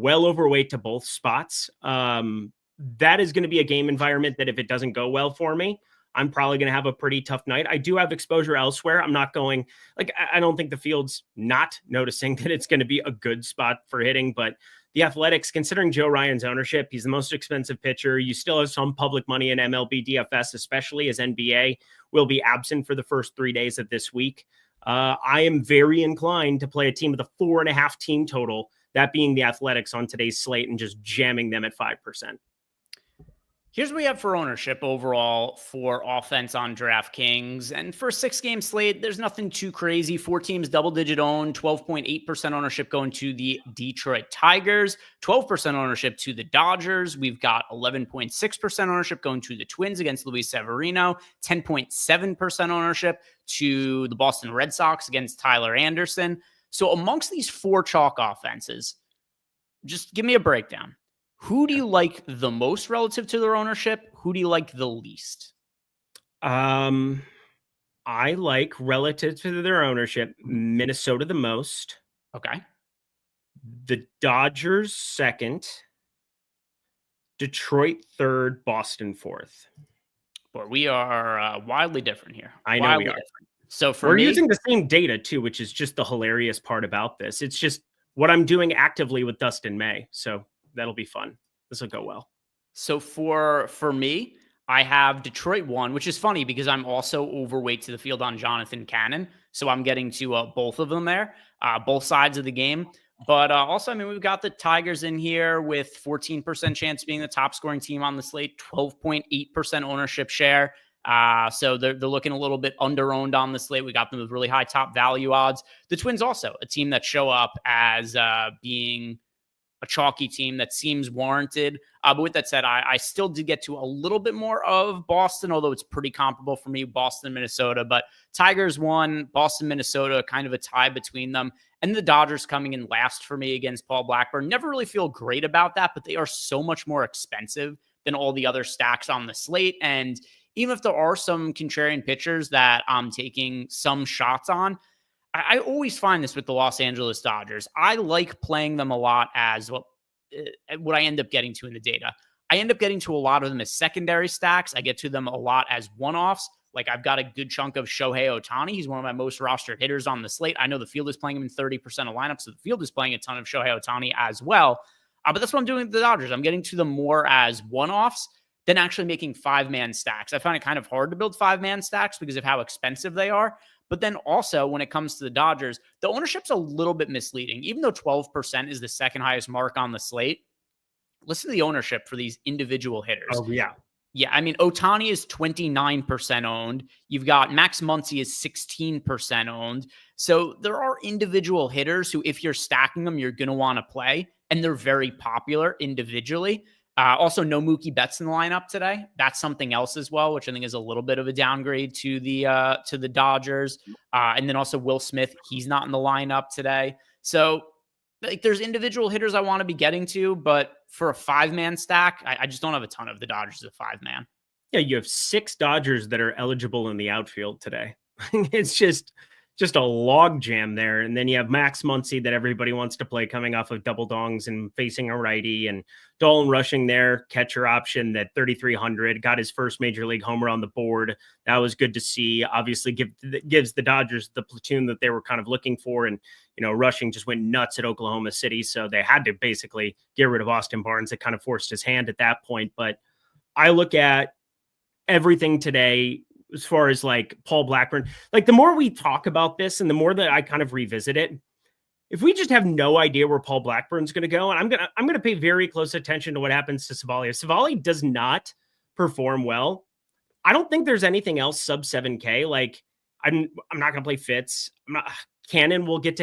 overweight to both spots. That is going to be a game environment that if it doesn't go well for me, I'm probably going to have a pretty tough night. I do have exposure elsewhere. I'm not going, like, I don't think the field's not noticing that it's going to be a good spot for hitting, but the Athletics, considering Joe Ryan's ownership, he's the most expensive pitcher. You still have some public money in MLB DFS, especially as NBA will be absent for the first 3 days of this week. I am very inclined to play a team with a 4.5 team total, that being the Athletics on today's slate, and just jamming them at 5%. Here's what we have for ownership overall for offense on DraftKings. And for a 6-game slate, there's nothing too crazy. 4 teams double-digit owned, 12.8% ownership going to the Detroit Tigers, 12% ownership to the Dodgers. We've got 11.6% ownership going to the Twins against Luis Severino, 10.7% ownership to the Boston Red Sox against Tyler Anderson. So amongst these 4 chalk offenses, just give me a breakdown. Who do you like the most relative to their ownership? Who do you like the least? I like relative to their ownership, Minnesota the most. Okay. The Dodgers second. Detroit third. Boston fourth. Boy, we are wildly different here. I know we are. Different. So we're using the same data too, which is just the hilarious part about this. It's just what I'm doing actively with Dustin May. So that'll be fun. This will go well. So for me, I have Detroit 1, which is funny because I'm also overweight to the field on Jonathan Cannon. So I'm getting to both of them there, both sides of the game. But also, I mean, we've got the Tigers in here with 14% chance of being the top scoring team on the slate, 12.8% ownership share. So they're looking a little bit under-owned on the slate. We got them with really high top value odds. The Twins also, a team that show up as being a chalky team that seems warranted. But with that said, I still did get to a little bit more of Boston, although it's pretty comparable for me, Boston, Minnesota. But Tigers 1, Boston, Minnesota, kind of a tie between them. And the Dodgers coming in last for me against Paul Blackburn. Never really feel great about that, but they are so much more expensive than all the other stacks on the slate. And even if there are some contrarian pitchers that I'm taking some shots on, I always find this with the Los Angeles Dodgers. I like playing them a lot as what I end up getting to in the data. I end up getting to a lot of them as secondary stacks. I get to them a lot as one-offs. Like I've got a good chunk of Shohei Ohtani. He's one of my most rostered hitters on the slate. I know the field is playing him in 30% of lineups, so the field is playing a ton of Shohei Ohtani as well. But that's what I'm doing with the Dodgers. I'm getting to them more as one-offs than actually making 5-man stacks. I find it kind of hard to build 5-man stacks because of how expensive they are. But then also when it comes to the Dodgers, the ownership's a little bit misleading. Even though 12% is the second highest mark on the slate, listen to the ownership for these individual hitters. Oh, yeah. Yeah, I mean, Ohtani is 29% owned. You've got Max Muncy is 16% owned. So there are individual hitters who, if you're stacking them, you're going to want to play, and they're very popular individually. Also, no Mookie Betts in the lineup today. That's something else as well, which I think is a little bit of a downgrade to the Dodgers. And then also Will Smith, he's not in the lineup today. So like, there's individual hitters I want to be getting to, but for a 5-man stack, I just don't have a ton of the Dodgers as a 5-man. Yeah, you have 6 Dodgers that are eligible in the outfield today. It's just a log jam there. And then you have Max Muncy that everybody wants to play coming off of double dongs and facing a righty, and Dolan rushing there, catcher option that 3,300, got his first major league homer on the board. That was good to see. Obviously gives the Dodgers the platoon that they were kind of looking for. And, rushing just went nuts at Oklahoma City. So they had to basically get rid of Austin Barnes. It kind of forced his hand at that point. But I look at everything today as far as like Paul Blackburn, like the more we talk about this and the more that I kind of revisit it, if we just have no idea where Paul Blackburn's going to go, and I'm going to pay very close attention to what happens to Savali. If Savali does not perform well, I don't think there's anything else sub 7K. Like I'm not going to play Fitz. Cannon will get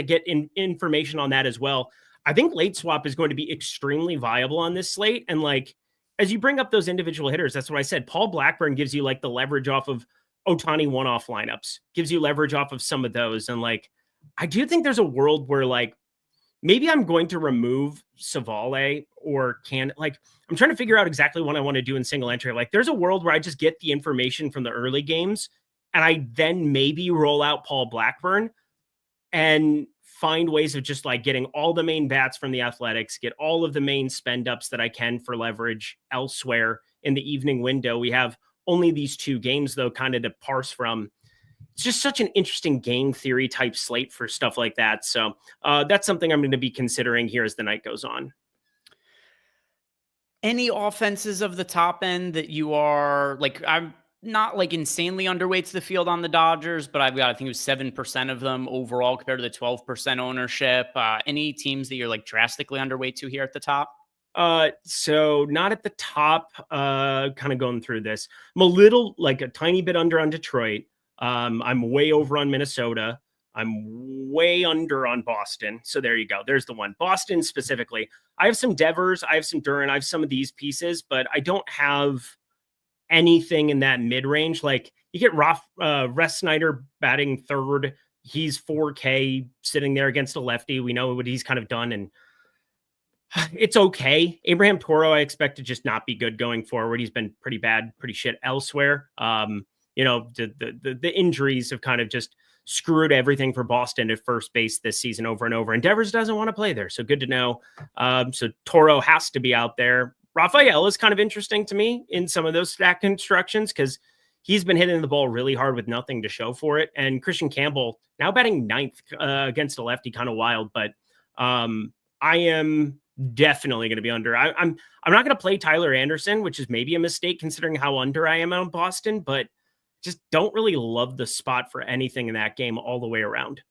information on that as well. I think late swap is going to be extremely viable on this slate. And like, as you bring up those individual hitters, that's what I said. Paul Blackburn gives you like the leverage off of Ohtani one-off lineups, gives you leverage off of some of those. And like, I do think there's a world where like, maybe I'm going to remove Savale I'm trying to figure out exactly what I want to do in single entry. Like there's a world where I just get the information from the early games and I then maybe roll out Paul Blackburn and find ways of just like getting all the main bats from the Athletics, get all of the main spend ups that I can for leverage elsewhere in the evening window. We have only these 2 games though, kind of to parse from. It's just such an interesting game theory type slate for stuff like that. So that's something I'm going to be considering here as the night goes on. Any offenses of the top end that you are like, I'm not like insanely underweight to the field on the Dodgers, but I've got, I think it was 7% of them overall compared to the 12% ownership. Any teams that you're like drastically underweight to here at the top? So not at the top, kind of going through this. I'm a tiny bit under on Detroit. I'm way over on Minnesota. I'm way under on Boston. So there you go. There's the one. Boston specifically. I have some Devers. I have some Duran. I have some of these pieces, but I don't have anything in that mid-range. Like you get Res Snyder batting third. He's 4K sitting there against a lefty. We know what he's kind of done, and it's okay. Abraham Toro, I expect to just not be good going forward. He's been pretty bad, pretty shit elsewhere. The injuries have kind of just screwed everything for Boston at first base this season over and over. And Devers doesn't want to play there. So good to know. So Toro has to be out there. Rafael is kind of interesting to me in some of those stack constructions because he's been hitting the ball really hard with nothing to show for it. And Christian Campbell now batting 9th against a lefty, kind of wild. But I am definitely going to be under. I'm not going to play Tyler Anderson, which is maybe a mistake considering how under I am on Boston, but just don't really love the spot for anything in that game all the way around.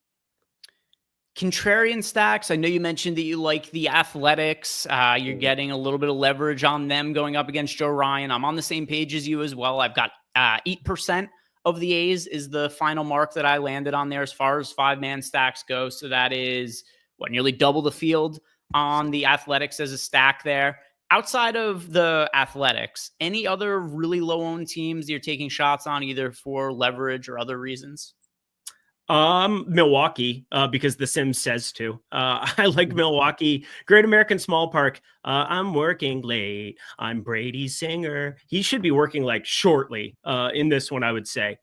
Contrarian stacks. I know you mentioned that you like the Athletics. You're getting a little bit of leverage on them going up against Joe Ryan. I'm on the same page as you as well. I've got 8% of the A's is the final mark that I landed on there as far as 5-man stacks go. So that is nearly double the field on the Athletics as a stack there. Outside of the Athletics, any other really low-owned teams you're taking shots on either for leverage or other reasons? Milwaukee, because The Sims says to. I like Milwaukee. Great American Small Park. I'm working late. I'm Brady Singer. He should be working like shortly in this one, I would say.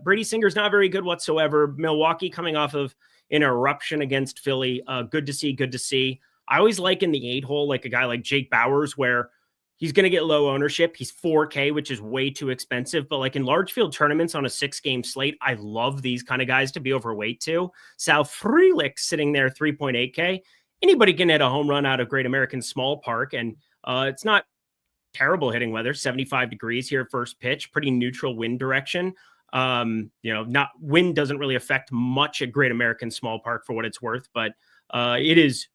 Brady Singer's not very good whatsoever. Milwaukee coming off of an eruption against Philly. Good to see. I always like in the 8-hole, like a guy like Jake Bauers, where he's going to get low ownership. He's 4K, which is way too expensive. But like in large field tournaments on a 6-game slate, I love these kind of guys to be overweight too. Sal Frelick sitting there 3.8K. Anybody can hit a home run out of Great American Small Park. And it's not terrible hitting weather, 75 degrees here first pitch, pretty neutral wind direction. Not wind doesn't really affect much at Great American Small Park for what it's worth, but it is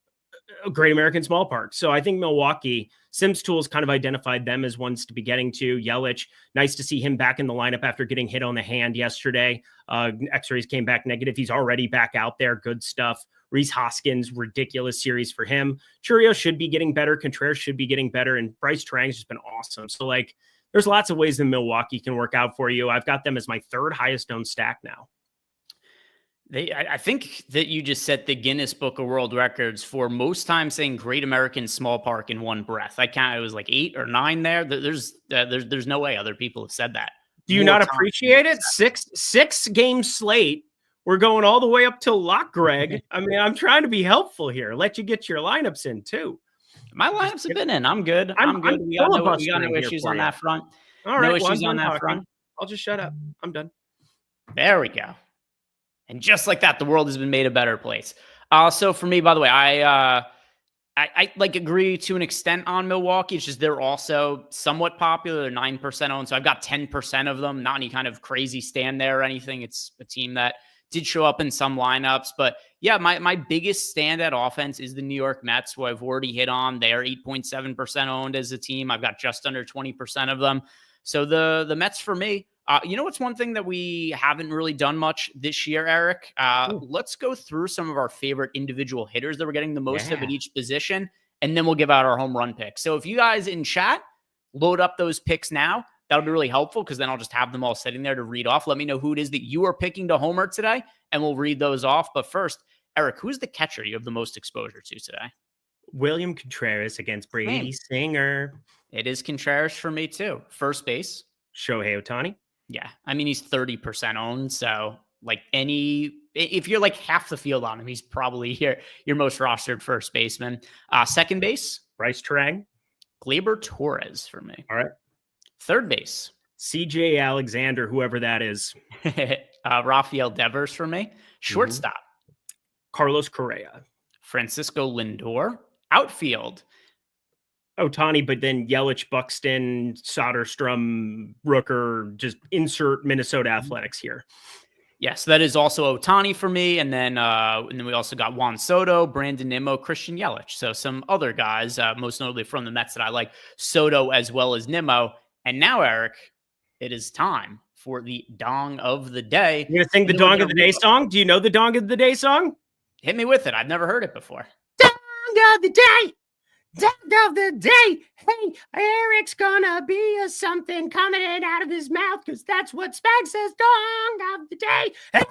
a Great American Small Park. So I think Milwaukee, Sims Tools kind of identified them as ones to be getting to. Yelich, nice to see him back in the lineup after getting hit on the hand yesterday. X-rays came back negative. He's already back out there. Good stuff. Rhys Hoskins, ridiculous series for him. Churio should be getting better. Contreras should be getting better. And Bryce Terang's just been awesome. So like, there's lots of ways that Milwaukee can work out for you. I've got them as my 3rd highest owned stack now. I think that you just set the Guinness Book of World Records for most times saying Great American Small Park in one breath. It was like 8 or 9 there. There's no way other people have said that. Do you not appreciate it? 6-game slate. We're going all the way up till lock, Greg. I mean, I'm trying to be helpful here. Let you get your lineups in too. My lineups have been in. I'm good. I'm good. We got no issues on that front. All right. No issues on that front. I'll just shut up. I'm done. There we go. And just like that, the world has been made a better place. So for me, by the way, I like agree to an extent on Milwaukee. It's just they're also somewhat popular. They're 9% owned. So I've got 10% of them. Not any kind of crazy stand there or anything. It's a team that did show up in some lineups. But yeah, my biggest stand at offense is the New York Mets, who I've already hit on. They are 8.7% owned as a team. I've got just under 20% of them. So the Mets for me. What's one thing that we haven't really done much this year, Eric? Let's go through some of our favorite individual hitters that we're getting the most of at each position, and then we'll give out our home run picks. So if you guys in chat load up those picks now, That'll be really helpful because then I'll just have them all sitting there to read off. Let me know who it is that you are picking to homer today, and we'll read those off. But first, Eric, who's the catcher you have the most exposure to today? William Contreras against Brady Singer. It is Contreras for me too. First base, Shohei Ohtani. Yeah, I mean, he's 30% owned. So like if you're like half the field on him, he's probably your most rostered first baseman. Second base, Bryce Terang. Gleyber Torres for me. All right. Third base, CJ Alexander, whoever that is. Rafael Devers for me. Shortstop, Carlos Correa. Francisco Lindor. Outfield, Ohtani, but then Yelich, Buxton, Soderstrom, Rooker, just insert Minnesota Athletics here. Yes, that is also Ohtani for me. And then we also got Juan Soto, Brandon Nimmo, Christian Yelich. So some other guys, most notably from the Mets that I like, Soto as well as Nimmo. And now, Eric, it is time for the Dong of the Day. You're going to sing the Dong of the Day song? Do you know the Dong of the Day song? Hit me with it. I've never heard it before. Dong of the Day. Dong of the Day. Hey, Eric's gonna be a something coming out of his mouth because that's what Spag says. Dong of the Day. Hey.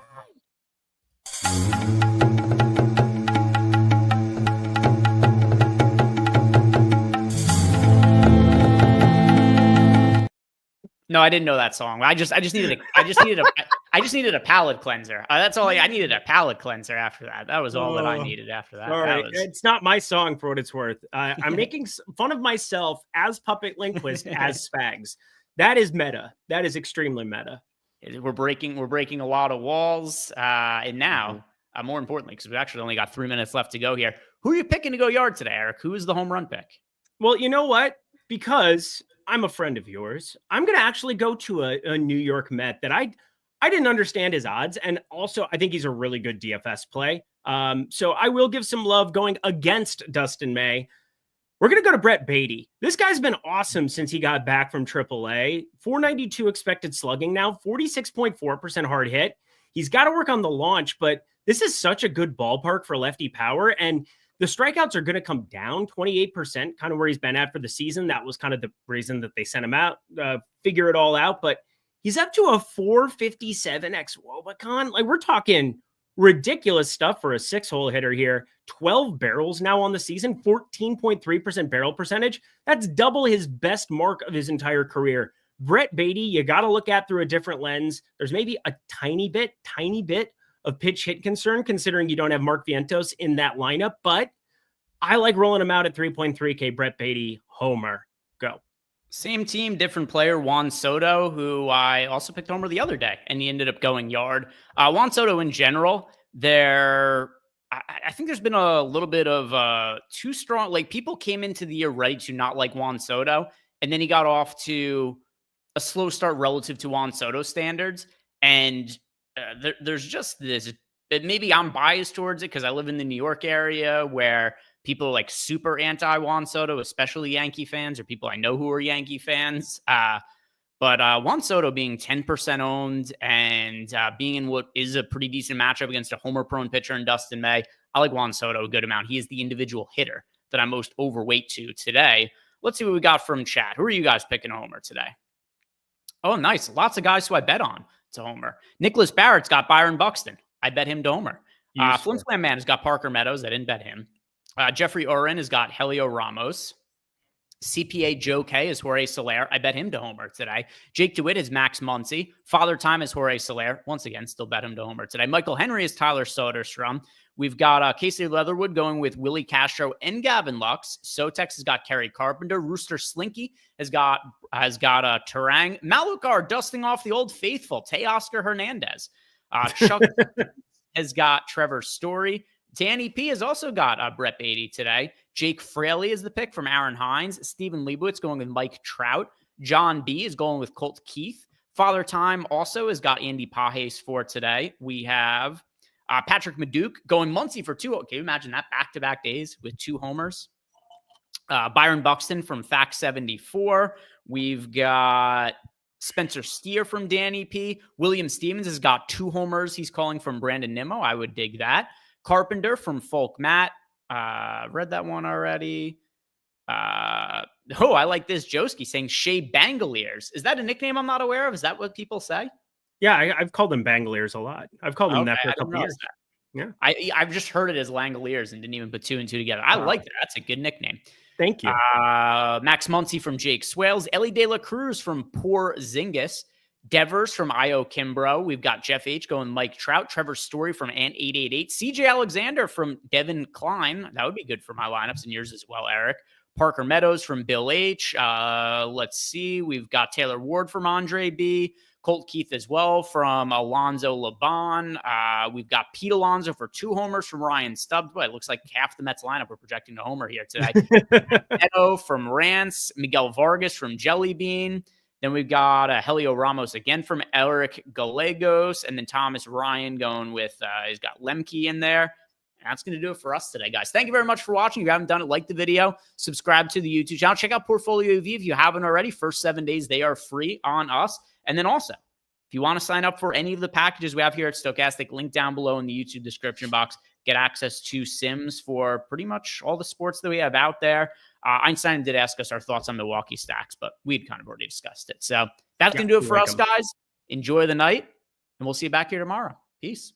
No, I didn't know that song. I just needed a palate cleanser. That's all I needed, a palate cleanser after that. That was all that I needed after that. All right. It's not my song for what it's worth. I'm making fun of myself as Puppet Lindquist as Spags. That is meta. That is extremely meta. We're breaking a lot of walls. And now, more importantly, because we've actually only got 3 minutes left to go here. Who are you picking to go yard today, Eric? Who is the home run pick? Well, you know what? Because I'm a friend of yours, I'm going to actually go to a New York Met that I didn't understand his odds. And also, I think he's a really good DFS play. So I will give some love going against Dustin May. We're going to go to Brett Beatty. This guy's been awesome since he got back from AAA. 492 expected slugging now, 46.4% hard hit. He's got to work on the launch, but this is such a good ballpark for lefty power. And the strikeouts are going to come down 28%, kind of where he's been at for the season. That was kind of the reason that they sent him out, figure it all out. But he's up to a 457x Wobacon. Like, we're talking ridiculous stuff for a 6-hole hitter here. 12 barrels now on the season, 14.3% barrel percentage. That's double his best mark of his entire career. Brett Beatty, you got to look at through a different lens. There's maybe a tiny bit of pitch hit concern, considering you don't have Mark Vientos in that lineup, but I like rolling him out at 3.3K. Brett Beatty, homer, go. Same team, different player, Juan Soto, who I also picked homer the other day, and he ended up going yard. Juan Soto in general, I think there's been a little bit of too strong, like people came into the year ready to not like Juan Soto, and then he got off to a slow start relative to Juan Soto standards, and there's just this, maybe I'm biased towards it because I live in the New York area where people are like super anti Juan Soto, especially Yankee fans or people I know who are Yankee fans. But Juan Soto being 10% owned and being in what is a pretty decent matchup against a homer-prone pitcher in Dustin May, I like Juan Soto a good amount. He is the individual hitter that I'm most overweight to today. Let's see what we got from chat. Who are you guys picking homer today? Oh, nice. Lots of guys who I bet on to homer. Nicholas Barrett's got Byron Buxton. I bet him to homer. Flim Flam Man has got Parker Meadows. I didn't bet him. Jeffrey Oren has got Helio Ramos. CPA Joe K is Jorge Soler. I bet him to homer today. Jake DeWitt is Max Muncy. Father Time is Jorge Soler. Once again, still bet him to homer today. Michael Henry is Tyler Soderstrom. We've got Casey Leatherwood going with Willie Castro and Gavin Lux. Sotex has got Kerry Carpenter. Rooster Slinky has got Terang. Malukar dusting off the old faithful. Teoscar Hernandez. Chuck has got Trevor Story. Danny P has also got Brett Beatty today. Jake Fraley is the pick from Aaron Hines. Stephen Leibowitz going with Mike Trout. John B is going with Colt Keith. Father Time also has got Andy Pajes for today. We have Patrick Maduke going Muncy for 2. Can you imagine that back-to-back days with 2 homers? Byron Buxton from Fact 74. We've got Spencer Steer from Danny P. William Stevens has got 2 homers. He's calling from Brandon Nimmo. I would dig that. Carpenter from Folk Matt. Read that one already. Oh, I like this. Joski saying Shea Bangaliers. Is that a nickname I'm not aware of? Is that what people say? Yeah, I've called them Bangaliers a lot. I've called them Okay, that for a I didn't couple realize years. that. Yeah. I've just heard it as Langoliers and didn't even put two and two together. I like that. That's a good nickname. Thank you. Max Muncy from Jake Swales. Ellie De La Cruz from Poor Zingus. Devers from Io Kimbrough. We've got Jeff H going Mike Trout. Trevor Story from Ant888. CJ Alexander from Devin Klein. That would be good for my lineups and yours as well, Eric. Parker Meadows from Bill H. Let's see. We've got Taylor Ward from Andre B. Colt Keith as well from Alonzo Laban. We've got Pete Alonso for 2 homers from Ryan Stubbs. Boy, it looks like half the Mets lineup we're projecting to homer here today. Neto from Rance. Miguel Vargas from Jelly Bean. Then we've got Helio Ramos again from Eric Gallegos. And then Thomas Ryan going with, he's got Lemke in there. And that's going to do it for us today, guys. Thank you very much for watching. If you haven't done it, like the video, subscribe to the YouTube channel. Check out Portfolio EV if you haven't already. First 7 days, they are free on us. And then also, if you want to sign up for any of the packages we have here at Stokastic, link down below in the YouTube description box. Get access to Sims for pretty much all the sports that we have out there. Einstein did ask us our thoughts on Milwaukee stacks, but we'd kind of already discussed it. So that's going to do it for us, guys. Enjoy the night, and we'll see you back here tomorrow. Peace.